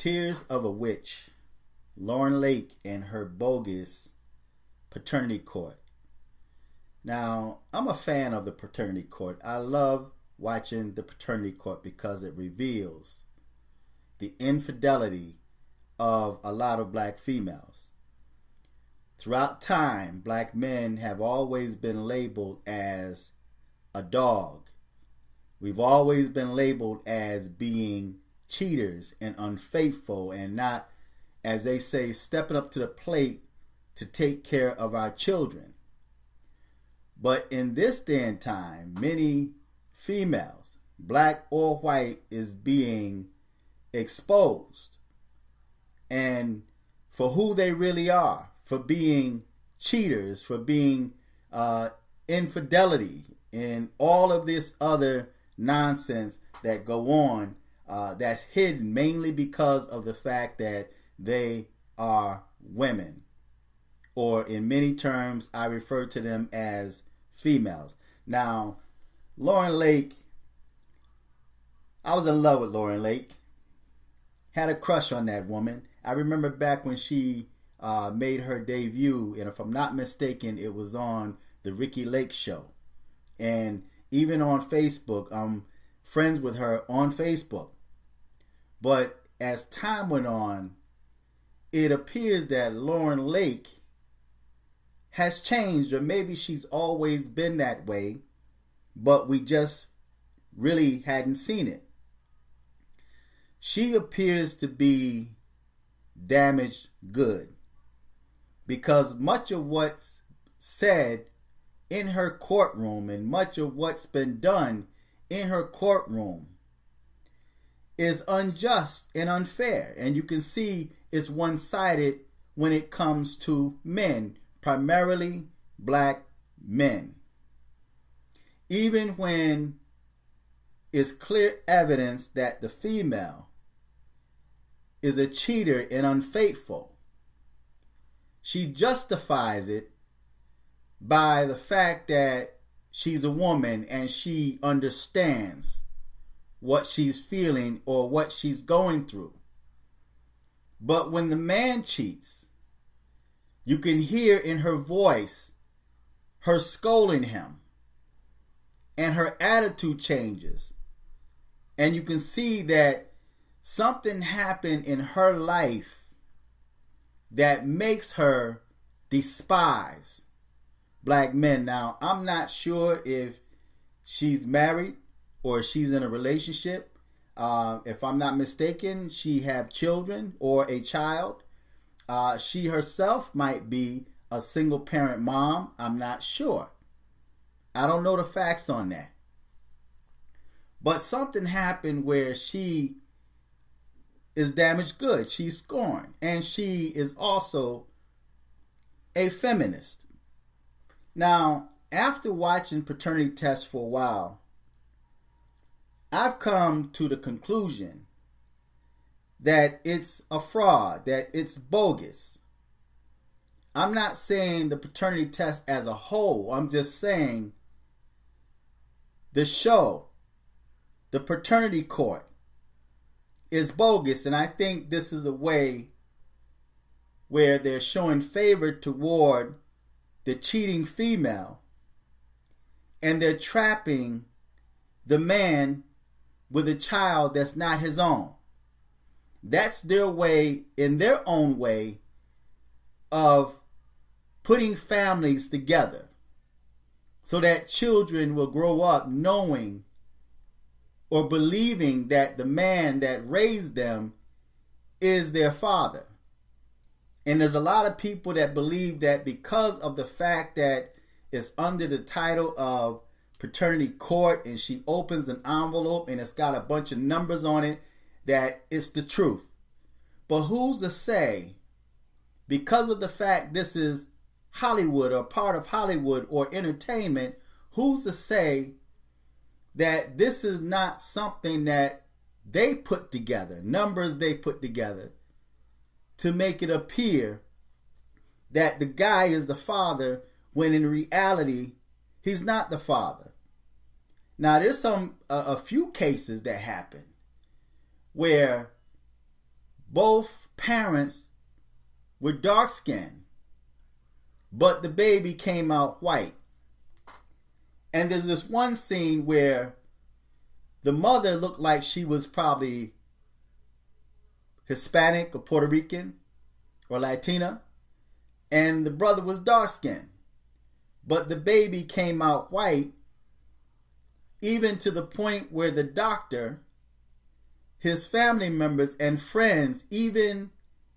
Tears of a Witch, Lauren Lake and her bogus paternity court. Now, I'm a fan of the paternity court. I love watching the paternity court because it reveals the infidelity of a lot of black females. Throughout time, black men have always been labeled as a dog. We've always been labeled as being cheaters and unfaithful and not, as they say, stepping up to the plate to take care of our children. But in this day and time, many females, black or white, is being exposed and for who they really are, for being cheaters, for being infidelity, and all of this other nonsense that go on that's hidden mainly because of the fact that they are women. Or in many terms, I refer to them as females. Now, Lauren Lake, I was in love with Lauren Lake. Had a crush on that woman. I remember back when she made her debut, and if I'm not mistaken, it was on the Ricky Lake Show. And even on Facebook, I'm friends with her on Facebook. But as time went on, it appears that Lauren Lake has changed, or maybe she's always been that way, but we just really hadn't seen it. She appears to be damaged good, because much of what's said in her courtroom and much of what's been done in her courtroom is unjust and unfair. And you can see it's one-sided when it comes to men, primarily black men. Even when it's clear evidence that the female is a cheater and unfaithful, she justifies it by the fact that she's a woman and she understands what she's feeling or what she's going through. But when the man cheats, you can hear in her voice her scolding him, and her attitude changes. And you can see that something happened in her life that makes her despise black men. Now, I'm not sure if she's married or she's in a relationship. If I'm not mistaken, she have children or a child. She herself might be a single parent mom. I'm not sure. I don't know the facts on that. But something happened where she is damaged good. She's scorned. And she is also a feminist. Now, after watching Paternity Test for a while, I've come to the conclusion that it's a fraud, that it's bogus. I'm not saying the paternity test as a whole. I'm just saying the show, the paternity court, is bogus. And I think this is a way where they're showing favor toward the cheating female, and they're trapping the man with a child that's not his own. That's their way, in their own way, of putting families together so that children will grow up knowing or believing that the man that raised them is their father. And there's a lot of people that believe that because of the fact that it's under the title of paternity court and she opens an envelope and it's got a bunch of numbers on it, that it's the truth. But who's to say, because of the fact this is Hollywood or part of Hollywood or entertainment, who's to say that this is not something that they put together, numbers they put together to make it appear that the guy is the father when in reality he's not the father. Now there's a few cases that happen where both parents were dark skinned, but the baby came out white. And there's this one scene where the mother looked like she was probably Hispanic or Puerto Rican or Latina, and the brother was dark skinned. But the baby came out white, even to the point where the doctor, his family members and friends, even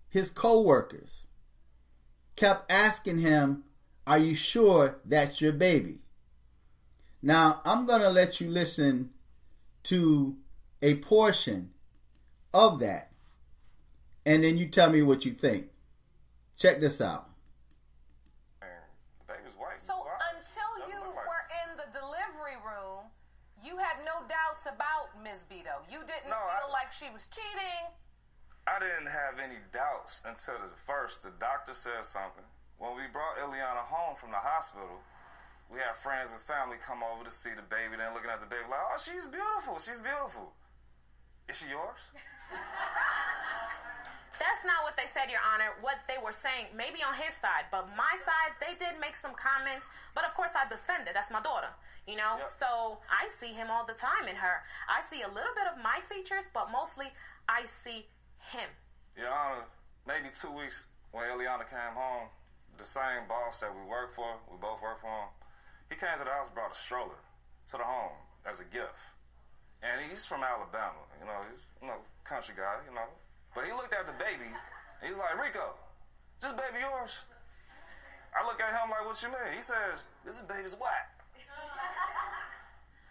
his co-workers, kept asking him, "Are you sure that's your baby?" Now, I'm going to let you listen to a portion of that, and then you tell me what you think. Check this out. The baby's white. So until you were in the delivery room, you had no doubts about Ms. Beto. You didn't feel like she was cheating. I didn't have any doubts until the doctor said something. When we brought Ileana home from the hospital, we had friends and family come over to see the baby. Then looking at the baby like, "Oh, she's beautiful. She's beautiful. Is she yours?" That's not what they said, Your Honor. What they were saying, maybe on his side, but my side, they did make some comments. But of course, I defended. That's my daughter, you know? Yep. So I see him all the time in her. I see a little bit of my features, but mostly I see him. Your Honor, maybe 2 weeks when Ileana came home, the same boss that we both work for him, he came to the house and brought a stroller to the home as a gift. And he's from Alabama, he's country guy, But he looked at the baby, and he's like, "Rico, this baby yours?" I look at him like, "What you mean?" He says, "This baby's black."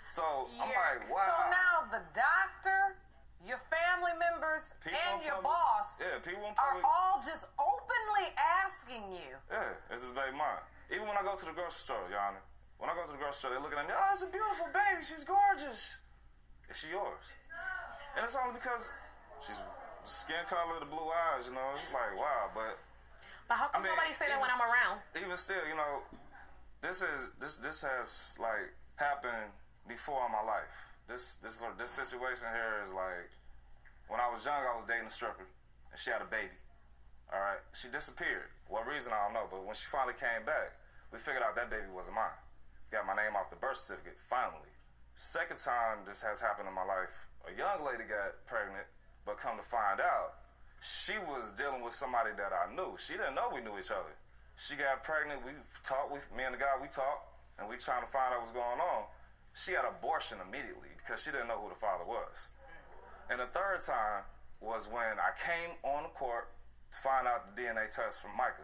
So I'm like, wow. So now the doctor, your family members, and your boss are all just openly asking you. Yeah, is this baby mine? Even when I go to the grocery store, Your Honor, when I go to the grocery store, they're looking at me, "Oh, it's a beautiful baby. She's gorgeous. Is she yours?" And it's only because she's skin color, the blue eyes, it's like, wow. But how come nobody say that when I'm around? Even still, this has like happened before in my life. This situation here is like, when I was young, I was dating a stripper, and she had a baby. All right, she disappeared. What reason, I don't know. But when she finally came back, we figured out that baby wasn't mine. Got my name off the birth certificate, finally. Second time this has happened in my life, a young lady got pregnant, but come to find out, she was dealing with somebody that I knew. She didn't know we knew each other. She got pregnant, we talked, me and the guy, we talked, and we trying to find out what's going on. She had abortion immediately because she didn't know who the father was. And the third time was when I came on the court to find out the DNA test from Micah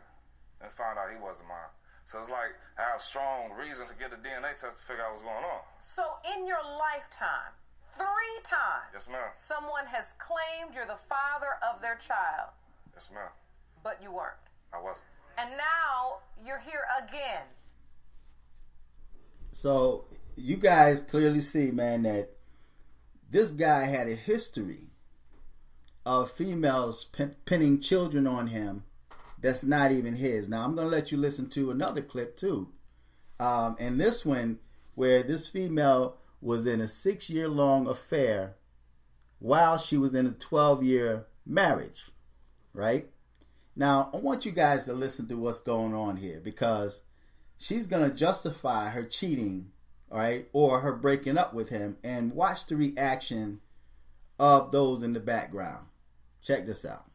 and found out he wasn't mine. So it's like I have strong reason to get the DNA test to figure out what's going on. So in your lifetime, 3 times, yes, ma'am, someone has claimed you're the father of their child. Yes, ma'am. But you weren't. I wasn't. And now you're here again. So you guys clearly see, man, that this guy had a history of females pinning children on him that's not even his. Now, I'm going to let you listen to another clip, too. And this one, where this female was in a 6-year-long affair while she was in a 12-year marriage, right? Now, I want you guys to listen to what's going on here, because she's going to justify her cheating, all right, or her breaking up with him, and watch the reaction of those in the background. Check this out.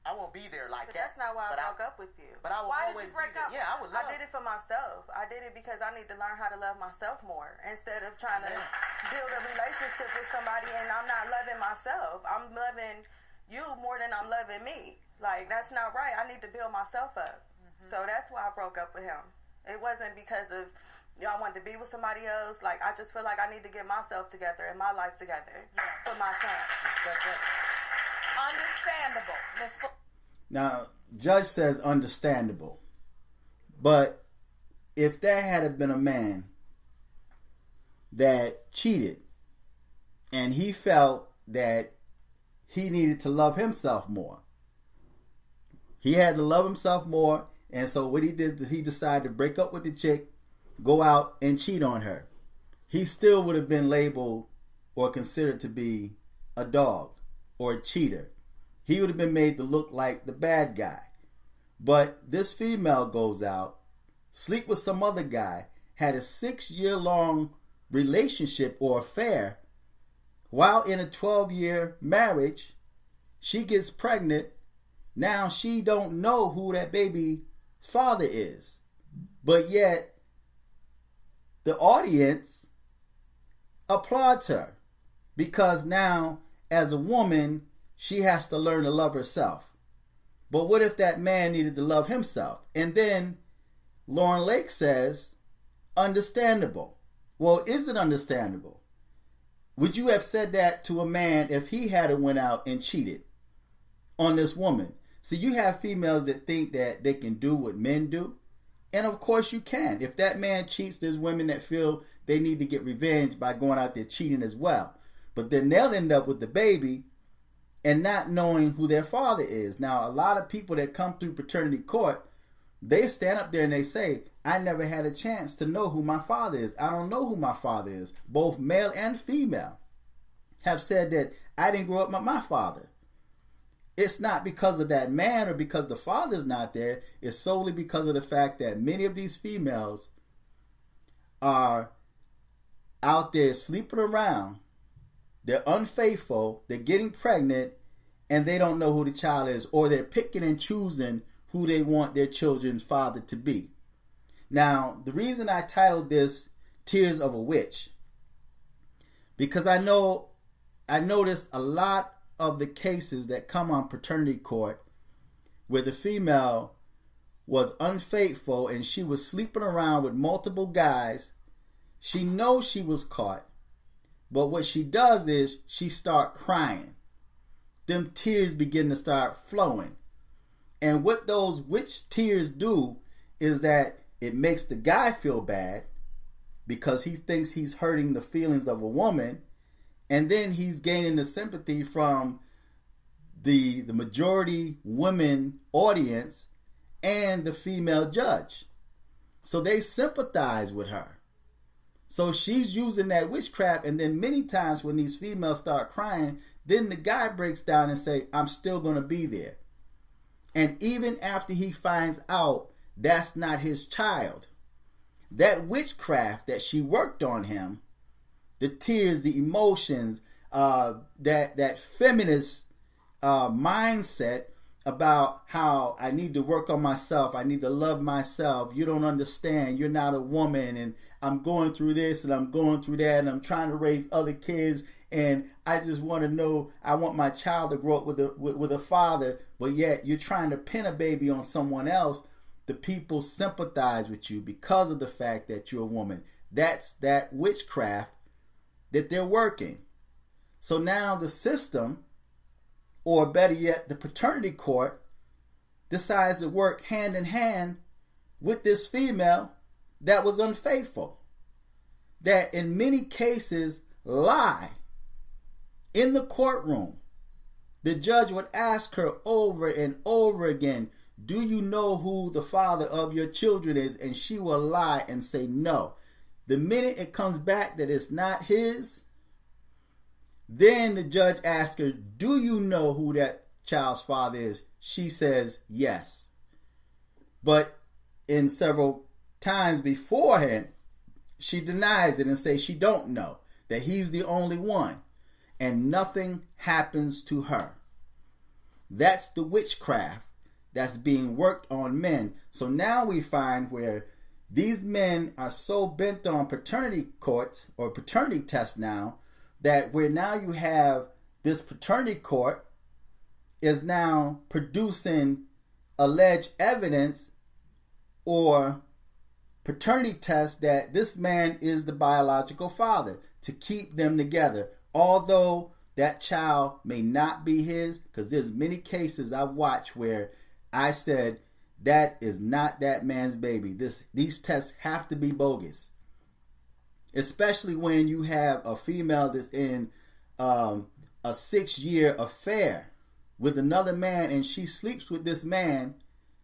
I won't be there like but that. That's not why I broke up with you. But I will Why always did you break be there. up? Yeah, I would love. I did it for myself. I did it because I need to learn how to love myself more instead of trying to build a relationship with somebody and I'm not loving myself. I'm loving you more than I'm loving me. Like, that's not right. I need to build myself up. Mm-hmm. So that's why I broke up with him. It wasn't because of, I wanted to be with somebody else. Like, I just feel like I need to get myself together and my life together for my son. Understandable. Now, Judge says understandable. But if there had been a man that cheated and he felt that he needed to love himself more, he had to love himself more, and so what he did is he decided to break up with the chick, go out and cheat on her. He still would have been labeled or considered to be a dog or a cheater. he would have been made to look like the bad guy. But this female goes out, sleep with some other guy, had a 6-year-long relationship or affair. While in a 12-year marriage, she gets pregnant. Now she don't know who that baby's father is. But yet, the audience applauds her. Because now, as a woman, she has to learn to love herself. But what if that man needed to love himself? And then Lauren Lake says, understandable. Well, is it understandable? Would you have said that to a man if he had went out and cheated on this woman? See, you have females that think that they can do what men do. And of course you can. If that man cheats, there's women that feel they need to get revenge by going out there cheating as well. But then they'll end up with the baby and not knowing who their father is. Now, a lot of people that come through paternity court, they stand up there and they say, I never had a chance to know who my father is. I don't know who my father is. Both male and female have said that I didn't grow up with my father. It's not because of that man or because the father's not there. It's solely because of the fact that many of these females are out there sleeping around. They're unfaithful, they're getting pregnant, and they don't know who the child is, or they're picking and choosing who they want their children's father to be. Now, the reason I titled this Tears of a Witch, because I noticed a lot of the cases that come on paternity court where the female was unfaithful and she was sleeping around with multiple guys. She knows she was caught. But what she does is she start crying. Them tears begin to start flowing. And what those witch tears do is that it makes the guy feel bad because he thinks he's hurting the feelings of a woman. And then he's gaining the sympathy from the majority women audience and the female judge. So they sympathize with her. So she's using that witchcraft, and then many times when these females start crying, then the guy breaks down and say, I'm still going to be there. And even after he finds out that's not his child, that witchcraft that she worked on him, the tears, the emotions, that feminist mindset about how I need to work on myself, I need to love myself, you don't understand, you're not a woman, and I'm going through this and I'm going through that, and I'm trying to raise other kids, and I just want to know, I want my child to grow up with a father, but yet you're trying to pin a baby on someone else. The people sympathize with you because of the fact that you're a woman. That's that witchcraft that they're working. So now the system, or better yet, the paternity court, decides to work hand in hand with this female that was unfaithful, that in many cases lie in the courtroom. The judge would ask her over and over again, do you know who the father of your children is? And she will lie and say no. The minute it comes back that it's not his, then the judge asks her, do you know who that child's father is? She says yes. But in several times beforehand, she denies it and says she don't know, that he's the only one. And nothing happens to her. That's the witchcraft that's being worked on men. So now we find where these men are so bent on paternity courts or paternity tests now, that where now you have this paternity court is now producing alleged evidence or paternity tests that this man is the biological father to keep them together. Although that child may not be his, because there's many cases I've watched where I said that is not that man's baby. These tests have to be bogus. Especially when you have a female that's in a 6-year affair with another man, and she sleeps with this man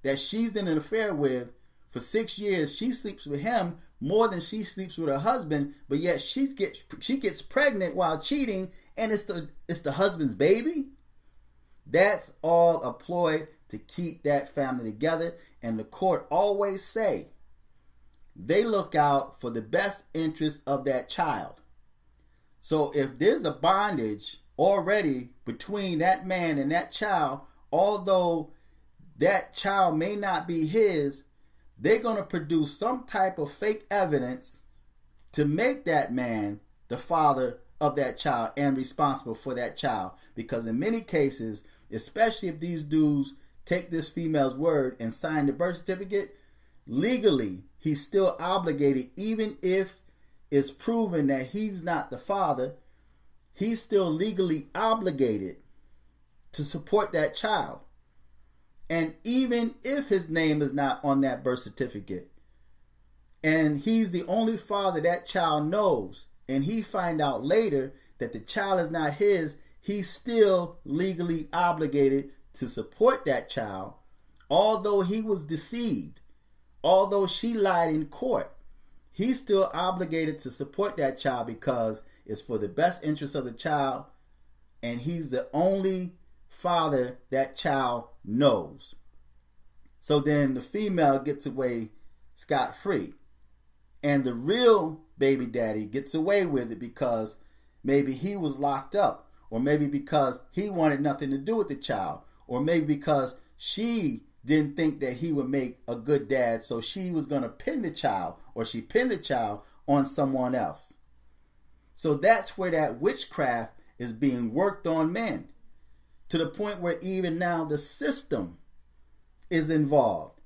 that she's in an affair with for 6 years. She sleeps with him more than she sleeps with her husband, but yet she gets pregnant while cheating, and it's the husband's baby. That's all a ploy to keep that family together. And the court always say they look out for the best interest of that child. So if there's a bondage already between that man and that child, although that child may not be his, they're going to produce some type of fake evidence to make that man the father of that child and responsible for that child. Because in many cases, especially if these dudes take this female's word and sign the birth certificate, legally, he's still obligated, even if it's proven that he's not the father, he's still legally obligated to support that child. And even if his name is not on that birth certificate, and he's the only father that child knows, and he find out later that the child is not his, he's still legally obligated to support that child, although he was deceived, although she lied in court. He's still obligated to support that child because it's for the best interest of the child, and he's the only father that child knows. So then the female gets away scot-free, and the real baby daddy gets away with it because maybe he was locked up, or maybe because he wanted nothing to do with the child, or maybe because she didn't think that he would make a good dad, so she was going to pin the child, or she pinned the child on someone else. So that's where that witchcraft is being worked on men, to the point where even now the system is involved,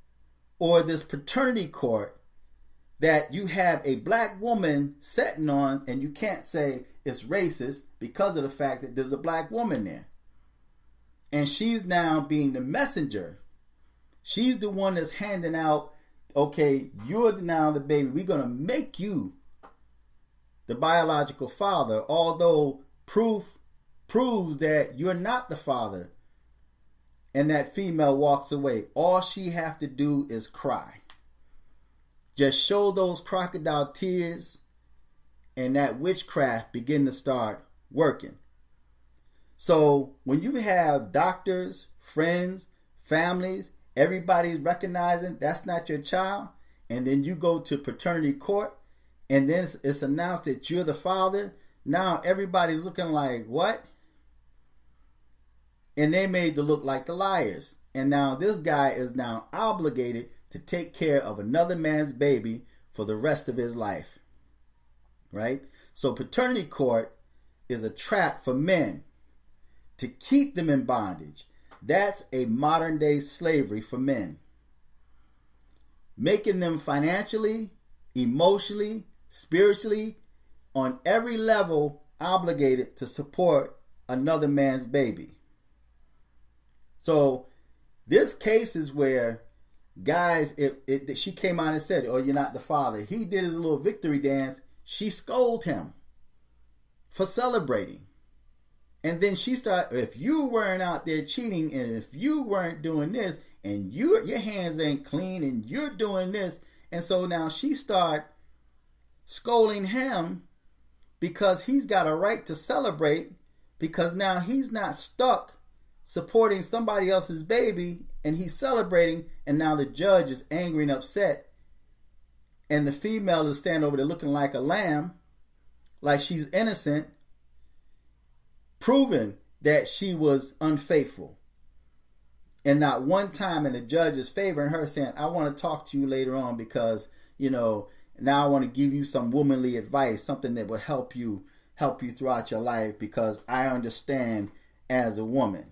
or this paternity court that you have a black woman sitting on, and you can't say it's racist because of the fact that there's a black woman there. And she's now being the messenger. She's the one that's handing out, okay, you're now the baby. We're going to make you the biological father, although proof proves that you're not the father. And that female walks away. All she have to do is cry. Just show those crocodile tears, and that witchcraft begin to start working. So when you have doctors, friends, families, everybody's recognizing that's not your child, and then you go to paternity court, and then it's announced that you're the father, now everybody's looking like, what? And they made to look like the liars. And now this guy is now obligated to take care of another man's baby for the rest of his life. Right? So paternity court is a trap for men to keep them in bondage. That's a modern day slavery for men. Making them financially, emotionally, spiritually, on every level obligated to support another man's baby. So this case is where guys, she came out and said, oh, you're not the father. He did his little victory dance. She scolded him for celebrating. And then she started, if you weren't out there cheating, and if you weren't doing this, and your hands ain't clean, and you're doing this. And so now she started scolding him because he's got a right to celebrate, because now he's not stuck supporting somebody else's baby, and he's celebrating, and now the judge is angry and upset, and the female is standing over there looking like a lamb, like she's innocent, proving that she was unfaithful. And not one time in the judge is favoring her, saying, I want to talk to you later on because, now I want to give you some womanly advice, something that will help you throughout your life, because I understand as a woman.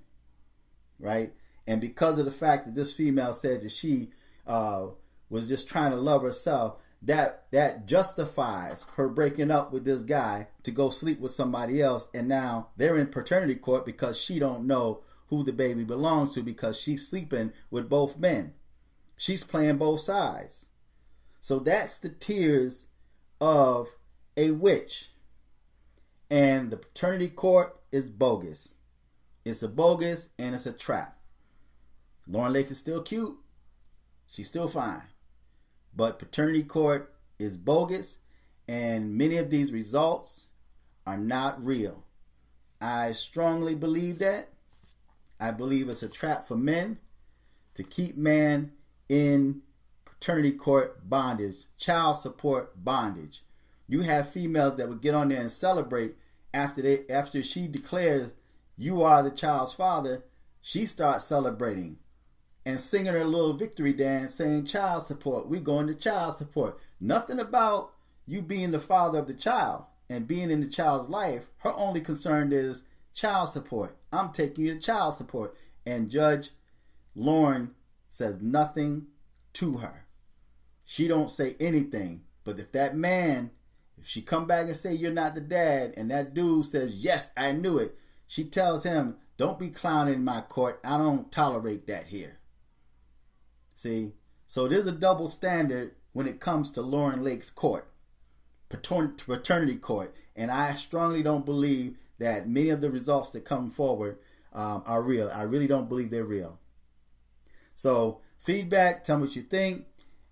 Right? And because of the fact that this female said that she was just trying to love herself, that justifies her breaking up with this guy to go sleep with somebody else. And now they're in paternity court because she don't know who the baby belongs to, because she's sleeping with both men. She's playing both sides. So that's the tears of a witch. And the paternity court is bogus. It's a bogus, and it's a trap. Lauren Lake is still cute. She's still fine. But paternity court is bogus, and many of these results are not real. I strongly believe that. I believe it's a trap for men to keep man in paternity court bondage, child support bondage. You have females that would get on there and celebrate after she declares you are the child's father. She starts celebrating and singing her little victory dance, saying child support. We going to child support. Nothing about you being the father of the child and being in the child's life. Her only concern is child support. I'm taking you to child support. And Judge Lauren says nothing to her. She don't say anything. But if that man, if she come back and say you're not the dad, and that dude says, yes, I knew it, she tells him, don't be clowning in my court. I don't tolerate that here. See? So there's a double standard when it comes to Lauren Lake's court, paternity court. And I strongly don't believe that many of the results that come forward are real. I really don't believe they're real. So feedback, tell me what you think.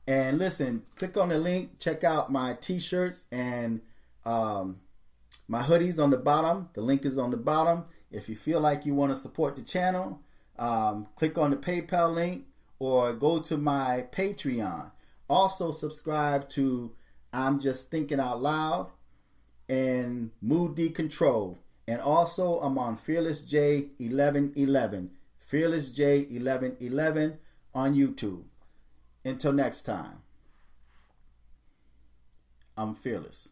And listen, click on the link, check out my t-shirts and my hoodies on the bottom. The link is on the bottom. If you feel like you want to support the channel, click on the PayPal link or go to my Patreon. Also subscribe to I'm Just Thinking Out Loud and Mood Decontrol. And also I'm on Fearless J 1111. Fearless J 1111 on YouTube. Until next time, I'm fearless.